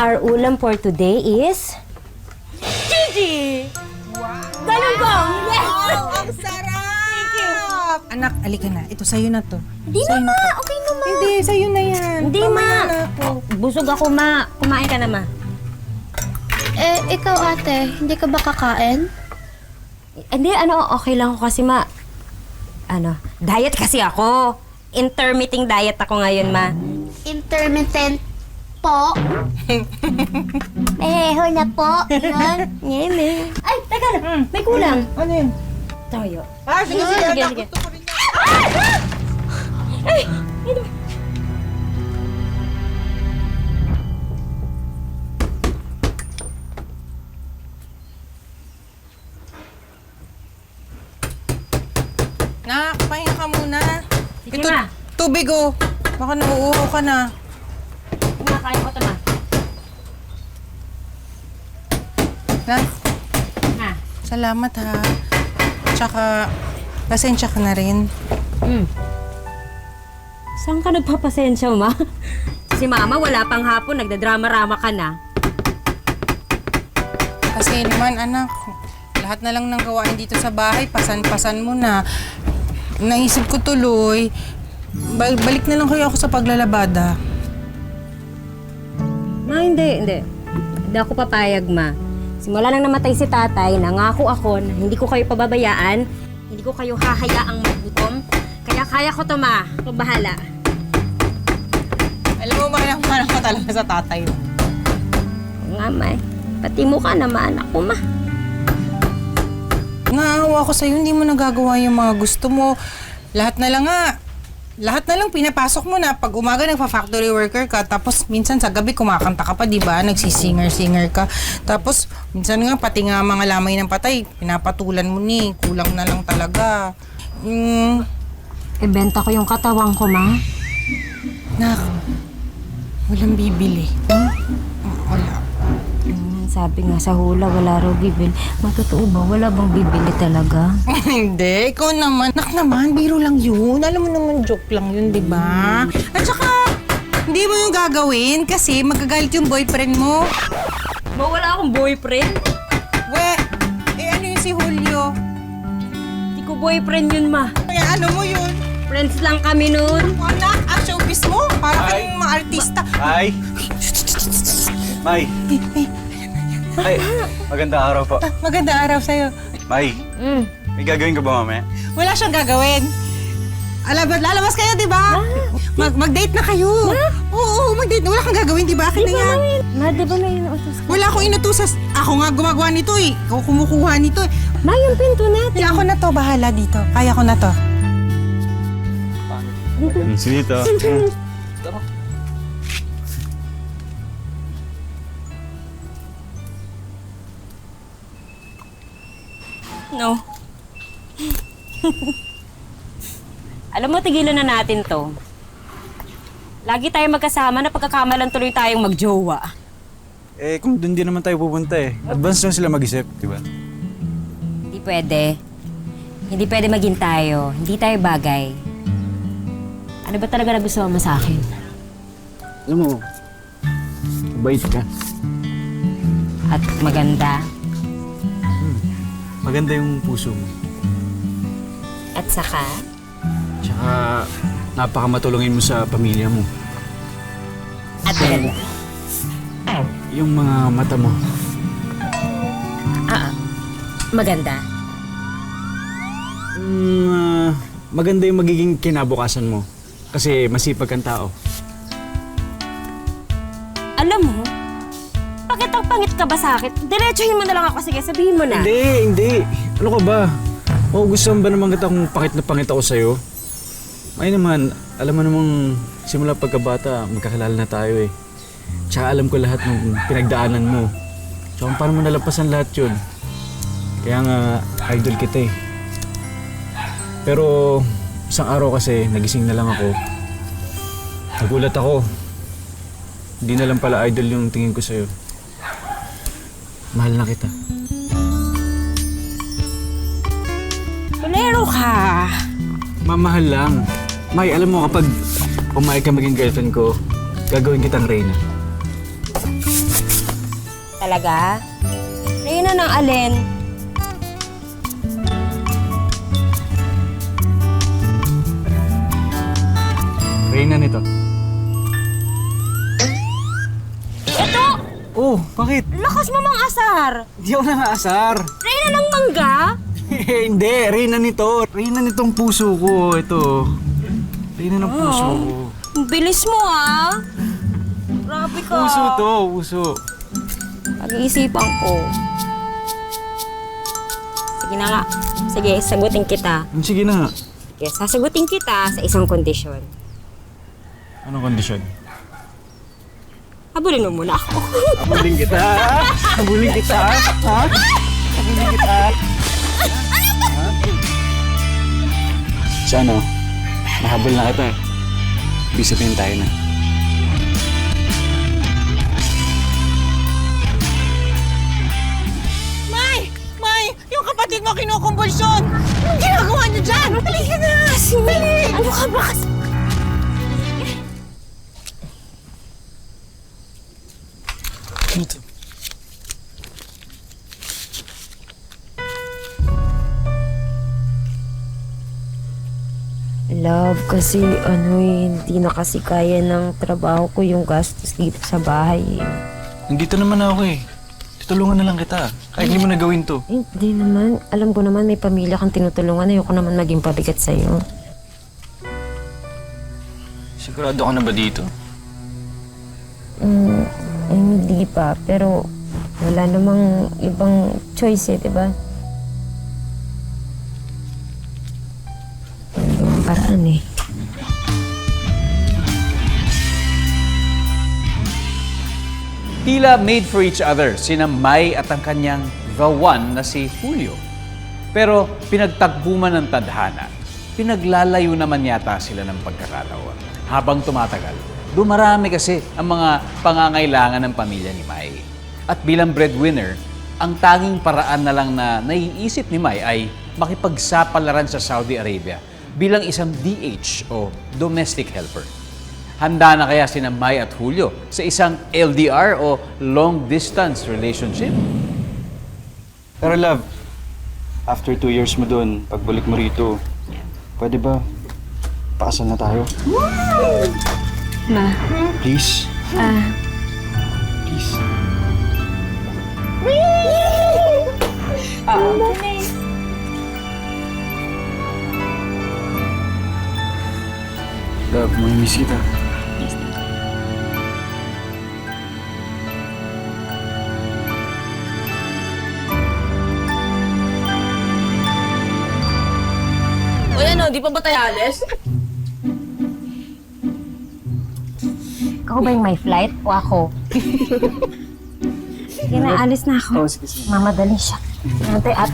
our ulam for today is... Gigi! Wow! Galunggong! Yes! Ang sarap! Anak, alika na. Ito, sa'yo na to. Hindi na, ma. Okay na, ma. Hindi, sa'yo na yan. Hindi, ma. Mamaya na ako. Busog ako, ma. Kumain ka na, ma. Ikaw ate, hindi ka ba kakain? Hindi, okay lang ako kasi, ma. Diet kasi ako. Intermittent diet ako ngayon, ma. Intermittent po. Ho na po. Yun. Yeme. Ay, teka na. May kulang. Ano yun? Toyo. Sige, sige, anak. sige. Gusto ko rin yan. Ay! Ito. Nak, pahinga ka muna. Sige, Ito, ma. tubig oh. Baka nauuhaw ka na. Kumakain ko ito, ma. Nak, Ha? salamat ha. Tsaka, pasensya ka na rin. Saan ka nagpapasensya, ma? Si mama, wala pang hapon. Nagdadrama-rama ka na. Kasi naman, anak, lahat na lang ng gawain dito sa bahay, pasan-pasan mo na. Naisip ko tuloy, balik na lang kayo ako sa paglalabada. Ma, hindi. Hindi ako papayag, ma. Simula nang namatay si tatay, nangako ako na hindi ko kayo pababayaan, hindi ko kayo hahayaang magutom. Kaya kaya ko to, ma. Ako bahala. Alam mo, manang ka talaga sa tatay mo. Oo nga, ma. Pati mo ka naman ako, ma. Naawa ko sa'yo, hindi mo nagagawa yung mga gusto mo. Lahat na lang pinapasok mo na. Pag umaga nagpa-factory worker ka, tapos minsan sa gabi kumakanta ka pa, di ba? Nagsisinger-singer ka. Tapos minsan nga, pati nga mga lamay ng patay, pinapatulan mo ni. Kulang na lang talaga. Ibenta ko yung katawan ko, ma. Nak, walang bibili. Wala. Sabi nga sa hula, wala raw bibili. Matotoo ba? Wala bang bibili talaga? Hindi, ikaw naman. Nak naman, biro lang yun. Alam mo naman, joke lang yun, di ba? At saka, hindi mo yung gagawin kasi magagalit yung boyfriend mo. Ma, wala akong boyfriend. Ano yun si Julio? Hindi ko boyfriend yun, ma. Kaya ano mo yun? Friends lang kami nun. Anak, ang showbiz mo. Para kayong mga artista. Ay! May! Ay, maganda araw po. Maganda araw sa'yo. May, may gagawin ka ba mamaya? Wala siyang gagawin. Lalabas kayo, di ba? Mag-date na kayo. Oo, mag-date. Wala kang gagawin, di ba? Akin na yan. Ma, di ba may inuutos ka? Wala akong inutusas. Ako nga gumagawa nito eh. Ikaw kumukuha nito eh. Ma, yung pinto natin. Ako na to, bahala dito. Kaya ko na to. Sige to. No. Alam mo, tigilan na natin to. Lagi tayo magkasama na pagkakamalan tuloy tayong magjowa. Kung doon din naman tayo pupunta advance lang sila mag-isip, di ba? Hindi pwede. Hindi pwede maging tayo. Hindi tayo bagay. Ano ba talaga nagustuhan mo sa akin? Alam mo, bait ka. At maganda. Maganda yung puso mo. At saka, Tsaka, napakamatulungin mo sa pamilya mo. at maganda. Yung mga mata mo. Maganda. Maganda yung magiging kinabukasan mo. Kasi masipag kang tao. Alam mo, bakit ang pangit ka ba sa akin? Diretsuhin mo na lang ako. Sige, sabihin mo na. Hindi. Ano ka ba? Gusto ba naman kita kung pangit ako sa'yo? Ay naman, alam mo namang simula pagkabata, magkakilala na tayo eh. Tsaka alam ko lahat ng pinagdaanan mo. Tsaka paano mo nalampasan lahat yun. Kaya nga, idol kita eh. Pero isang araw kasi, nagising na lang ako. Nagulat ako. Hindi na lang pala idol yung tingin ko sa'yo. Mahal na kita. Tulero ka. Mamahal lang. May, alam mo kapag pumayag ka maging girlfriend ko, gagawin kitang reyna. Talaga? Reyna ng alin? Reyna nito. Ito! Oh, bakit? Lakas mo mang asar! Hindi ako nangaasar. Reyna ng mangga? Hindi, Reyna nito. Reyna nitong puso ko. Ito. Reyna ng puso ko. Ang bilis mo ah! Grabe ka. Puso to, puso. Pag-iisipan ko. Sige na nga. Sige, sagutin kita. Sige na. Sige, sasagutin kita sa isang kondisyon. Anong kondisyon? Habulin mo muna ako. Habulin kita. Habulin kita. Ha? Habulin kita. Ha? Sa ano? Nahabol na kita. Ibig sabihin tayo na. May! Yung kapatid mo kinukumbulsyon! Anong ginagawa niyo dyan? Halika na! Dali! Ano ka ba? Ano to? Love, kasi hindi na kasi kaya ng trabaho ko yung gastos dito sa bahay. Nandito naman ako eh. Tutulungan na lang kita. Kaya hindi mo na gawin to. Hindi naman. Alam ko naman may pamilya kang tinutulungan. Ayoko naman maging pabigat sa'yo. Sigurado ka na ba dito? Hindi pa. Pero wala namang ibang choice diba? Ang paraan Tila made for each other sina Mai at ang kanyang the one na si Julio. Pero pinagtagpo man ng tadhana, pinaglalayo naman yata sila ng pagkakataon. Habang tumatagal, dumarami kasi ang mga pangangailangan ng pamilya ni Mai. At bilang breadwinner, ang tanging paraan na lang na naiisip ni Mai ay makipagsapalaran sa Saudi Arabia bilang isang DH o domestic helper. Handa na kaya sina Mai at Julio sa isang LDR o long distance relationship? Pero love, after 2 years mo dun, pagbalik mo rito, pwede ba pakasal na tayo? Ma, Please? Please. Love, mamimiss kita. Di pa ba tayo alis? Ikaw ba yung may flight o ako? Sige na, alis na ako. Sige, sige. Mamadali siya. Nantay at